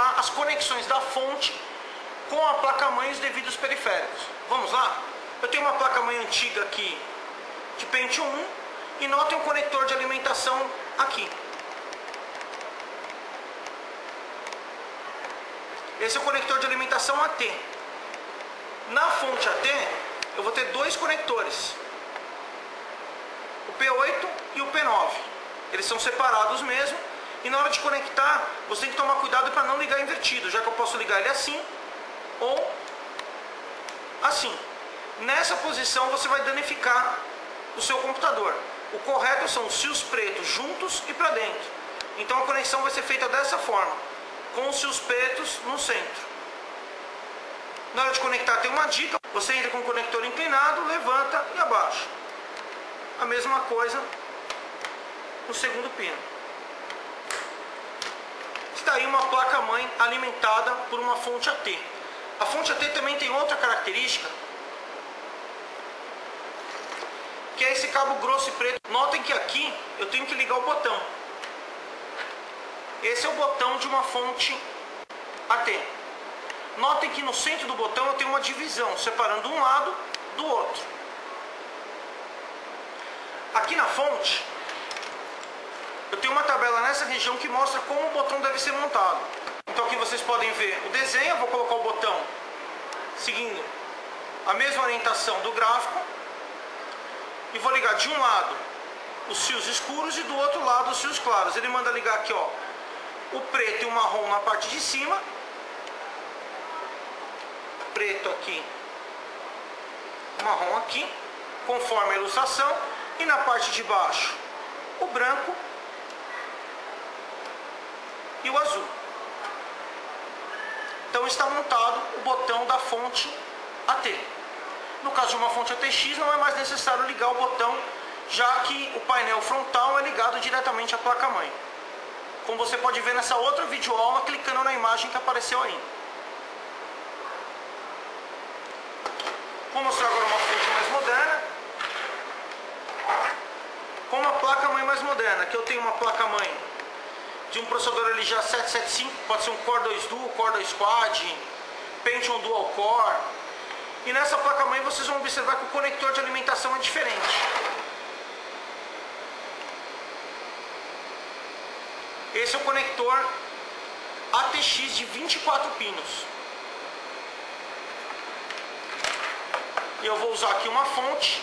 mostrar as conexões da fonte com a placa-mãe e os devidos periféricos. Vamos lá? Eu tenho uma placa-mãe antiga aqui de Pentium 1 e notem um conector de alimentação aqui. Esse é o conector de alimentação AT. Na fonte AT, eu vou ter dois conectores, o P8 e o P9. Eles são separados mesmo, e na hora de conectar, você tem que tomar cuidado para não ligar invertido, já que eu posso ligar ele assim ou assim. Nessa posição você vai danificar o seu computador. O correto são os fios pretos juntos e para dentro. Então a conexão vai ser feita dessa forma, com os fios pretos no centro. Na hora de conectar tem uma dica: você entra com o conector inclinado, levanta e abaixa. A mesma coisa no segundo pino. Está aí uma placa-mãe alimentada por uma fonte AT. A fonte AT também tem outra característica, que é esse cabo grosso e preto. Notem que aqui eu tenho que ligar o botão. Esse é o botão de uma fonte AT. Notem que no centro do botão eu tenho uma divisão, separando um lado do outro. Aqui na fonte, eu tenho uma tabela nessa região que mostra como o botão deve ser montado. Então aqui vocês podem ver o desenho. Eu vou colocar o botão seguindo a mesma orientação do gráfico. E vou ligar de um lado os fios escuros e do outro lado os fios claros. Ele manda ligar aqui, ó, o preto e o marrom na parte de cima. Preto aqui, marrom aqui, conforme a ilustração. E na parte de baixo, o branco e o azul. Então está montado o botão da fonte AT. No caso de uma fonte ATX, não é mais necessário ligar o botão, já que o painel frontal é ligado diretamente à placa-mãe. Como você pode ver nessa outra videoaula, clicando na imagem que apareceu aí. Vou mostrar agora uma fonte mais moderna, com uma placa-mãe mais moderna. Aqui eu tenho uma placa-mãe de um processador LGA 775, pode ser um Core 2 Duo, Core 2 Quad, Pentium Dual Core. E nessa placa-mãe vocês vão observar que o conector de alimentação é diferente. Esse é o conector ATX de 24 pinos. E eu vou usar aqui uma fonte,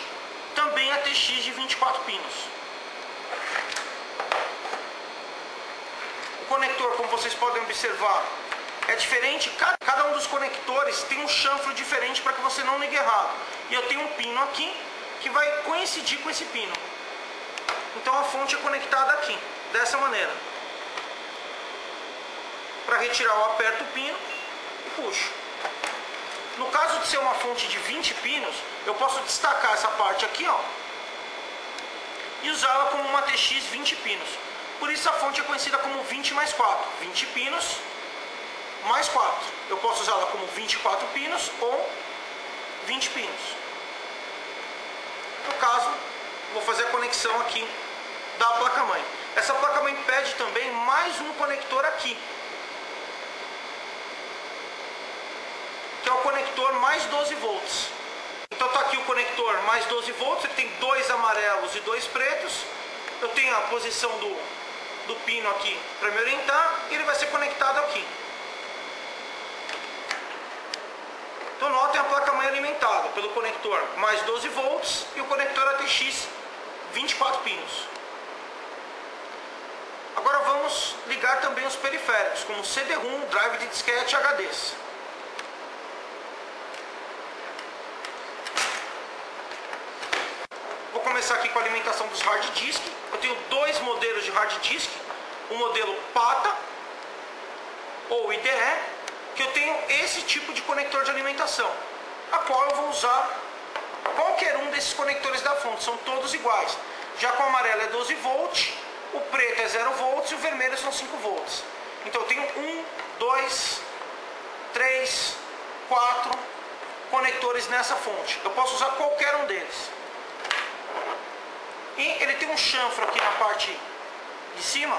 também ATX de 24 pinos. O conector, como vocês podem observar, é diferente. Cada um dos conectores tem um chanfro diferente para que você não ligue errado. E eu tenho um pino aqui que vai coincidir com esse pino. Então a fonte é conectada aqui, dessa maneira. Para retirar, eu aperto o pino e puxo. No caso de ser uma fonte de 20 pinos, eu posso destacar essa parte aqui, ó, e usá-la como uma TX 20 pinos. Por isso a fonte é conhecida como 20 mais 4. 20 pinos mais 4. Eu posso usá-la como 24 pinos ou 20 pinos. No caso, vou fazer a conexão aqui da placa-mãe. Essa placa-mãe pede também mais um conector aqui, que é o conector mais 12 volts. Então está aqui o conector mais 12 volts, ele tem dois amarelos e dois pretos. Eu tenho a posição do pino aqui para me orientar, e ele vai ser conectado aqui. Então notem a placa-mãe alimentada pelo conector mais 12 volts e o conector ATX 24 pinos. Agora vamos ligar também os periféricos, como CD-ROM, drive de disquete e HDs. Vou começar aqui com a alimentação dos hard disk. Eu tenho dois modelos de hard disk. O modelo PATA ou IDE, que eu tenho esse tipo de conector de alimentação, a qual eu vou usar qualquer um desses conectores da fonte, são todos iguais. Já com o amarelo é 12 volts, o preto é 0 volts e o vermelho são 5 volts. Então eu tenho 1, 2, 3, 4 conectores nessa fonte. Eu posso usar qualquer um deles. E ele tem um chanfro aqui na parte de cima.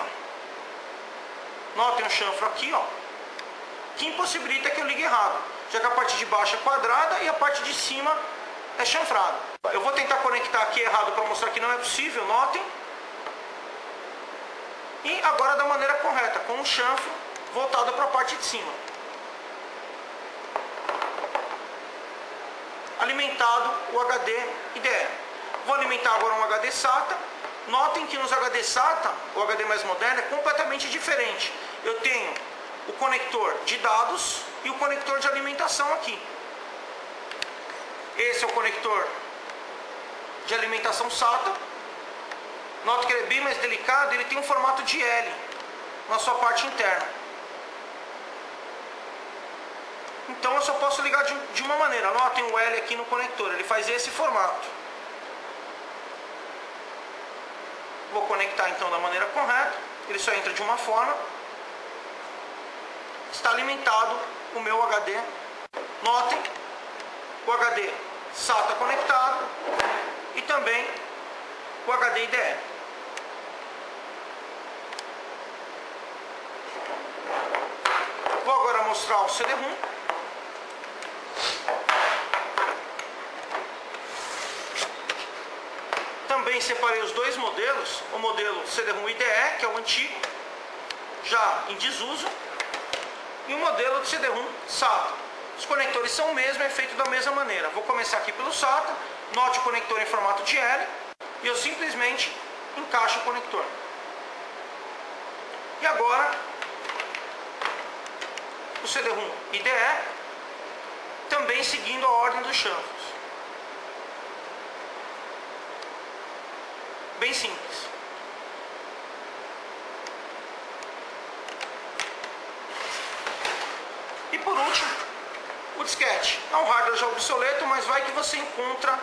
Notem um chanfro aqui, ó, que impossibilita que eu ligue errado, já que a parte de baixo é quadrada e a parte de cima é chanfrada. Eu vou tentar conectar aqui errado para mostrar que não é possível, notem. E agora da maneira correta, com o chanfro voltado para a parte de cima. Alimentado o HD IDE. Vou alimentar agora um HD SATA. Notem que nos HD SATA, o HD mais moderno, é completamente diferente. Eu tenho o conector de dados e o conector de alimentação aqui. Esse é o conector de alimentação SATA. Note que ele é bem mais delicado, ele tem um formato de L na sua parte interna. Então eu só posso ligar de uma maneira. Notem o L aqui no conector, ele faz esse formato. Vou conectar então da maneira correta, ele só entra de uma forma. Está alimentado o meu HD. Notem o HD SATA conectado e também o HD IDE. Vou agora mostrar o CD-ROM. Também separei os dois modelos, o modelo CD-ROM IDE, que é o antigo, já em desuso, e o modelo de CD-ROM SATA. Os conectores são o mesmo, é feito da mesma maneira. Vou começar aqui pelo SATA, note o conector em formato de L, e eu simplesmente encaixo o conector. E agora, o CD-ROM IDE, também seguindo a ordem dos chanfros. Bem simples. E por último, o disquete. É um hardware já obsoleto, mas vai que você encontra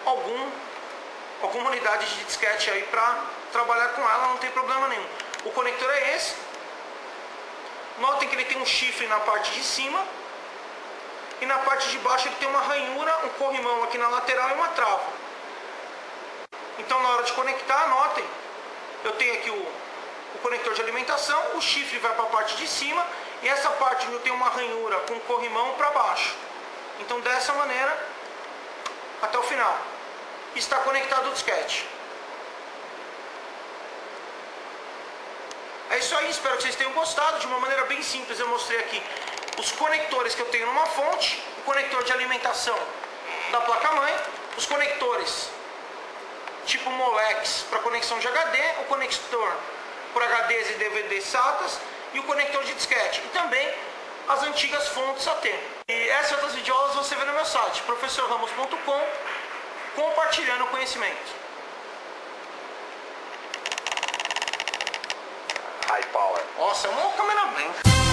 alguma unidade de disquete aí para trabalhar com ela, não tem problema nenhum. O conector é esse. Notem que ele tem um chifre na parte de cima e na parte de baixo ele tem uma ranhura, um corrimão aqui na lateral e uma trava. Então na hora de conectar, notem, eu tenho aqui o conector de alimentação, o chifre vai para a parte de cima e essa parte onde eu tenho uma ranhura com corrimão para baixo. Então dessa maneira até o final está conectado o disquete. É isso aí, espero que vocês tenham gostado. De uma maneira bem simples eu mostrei aqui os conectores que eu tenho numa fonte, o conector de alimentação da placa-mãe, os conectores tipo Molex para conexão de HD, o conector para HDs e DVDs SATAs e o conector de disquete. E também as antigas fontes AT. E essas outras videoaulas você vê no meu site, professorramos.com, compartilhando conhecimento. High power. Nossa, é um cameraman.